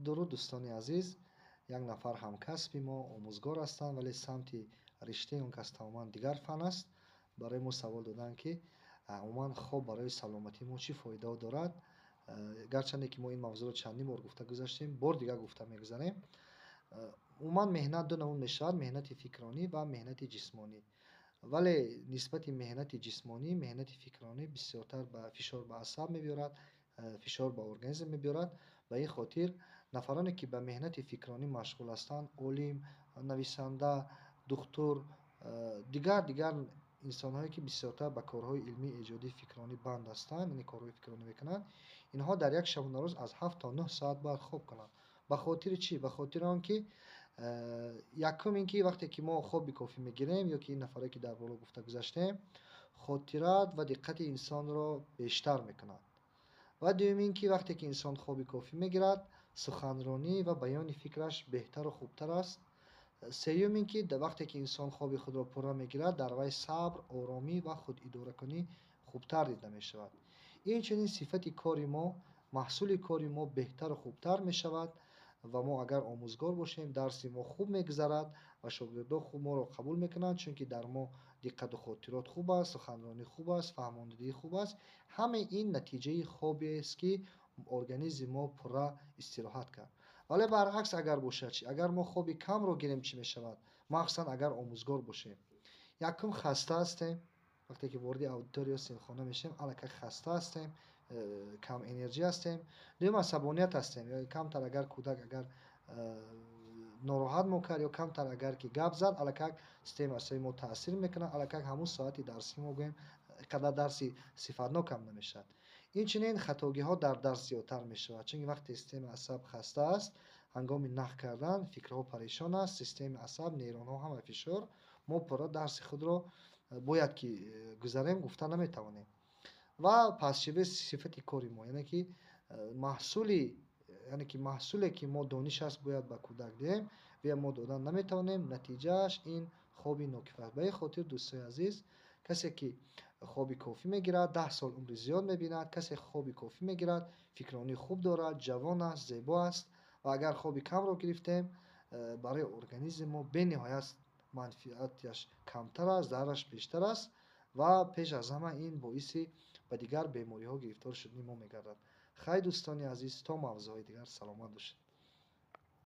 درود دوستانی عزیز. یک نفر همکسبی ما آموزگار هستند ولی سمتی رشته اون کس تماما دیگر فن است. برای ما سوال دادن که عموما خواب برای سلامتی ما چی فایده دارد. گرچند که ما این موضوع رو چندین بار گفته گذاشتیم، بار دیگه گفته میگذاریم. عموما مهنت دو نوع میشود: مهنت فکرانی و مهنت جسمانی. ولی نسبت مهنت جسمانی، مهنت فکرانی بسیارتر به فشار به اعصاب میبرد، فشار به ارگانیسم میبرد. به این خاطر نفرانی که به مهنت فکرانی مشغول هستند، عالم، نویسنده، دکتر، دیگر انسان هایی که بسیارتر به کارهای علمی ایجادی فکرانی بند هستند، یعنی کارهای فکرانی میکنند، اینها در یک شبانه روز از 7 تا 9 ساعت باید خواب کنند. به خاطر چی؟ به خاطر آنکه یکم اینکه وقتی که ما خواب کافی میگیریم، یا که این نفرایی که در بالا گفته گذاشتیم، خاطرات و دقت انسان را بیشتر میکند. و دوم اینکه وقتی که انسان خواب کافی میگیرد، سخنرانی و بیان فکرش بهتر و خوبتر است. سوم اینکه در وقتی که انسان خواب خود را پوره میگیرد، در وی صبر، آرامی و خود اداره کنی خوبتر دیده می شود. این چنین صفت کاری ما، محصول کاری ما بهتر و خوبتر می شود. و ما اگر آموزگار باشیم، درس ما خوب میگذرد و شاگردان خوب ما را قبول میکنند، چون که در ما دقت و خاطرات خوب است، سخنرانی خوب است، فهماندهی خوب است. همه این نتیجه خوبی است که ارگانیسم ما پوره استراحت کرد. ولی برعکس اگر باشد چی؟ اگر ما خوابی کم رو گیریم چی میشود؟ مخصوصا اگر آموزگار باشیم، یکم خسته هستیم. وقتی که وارد اودیتوریا سیمخانه میشیم، الکی خسته هستیم، کم انرژی هستیم. دوم عصبانیت هستیم، یا کم تر اگر کودک اگر ناراحت میکرد یا کم تر اگر که گپ زد، الکی سیستم عصبی ما تاثیر میکنه، الکی همون ساعتی درسی ما گویم قدر درسی صفرناک هم نمیشد. این چنین خطاگی ها در درس زیادتر میشود، چون وقتی سیستم عصب خسته است، هنگام نقل کردن فکرها پریشان است، سیستم عصب، نیرون ها هم فشار، ما پورا درس خود را باید که گذاریم گفته نمیتوانیم. و پس شبه صفت کاری ما، یعنی که محصولی، یعنی که محصولی که ما دانش است باید به کودک دهیم و ما دادن نمیتوانیم، نتیجهش این خوابی ناکفایت. به این خاطر دوستای عزیز، کسی که خوابی کافی میگیرد 10 سال عمر زیاد میبیند. کسی خوابی کافی میگیرد فکرانی خوب دارد، جوان است، زیبا است. و اگر خوابی کم را گرفتیم، برای ارگانیسم ما به نهایت منفعتش کمتر است، ضررش بیشتر است. و پیش از همه این باعث به دیگر بیماری ها گرفتار شدن ما میگردد. خیلی دوستانی عزیز، تا موضوع دیگر سلامت باشید.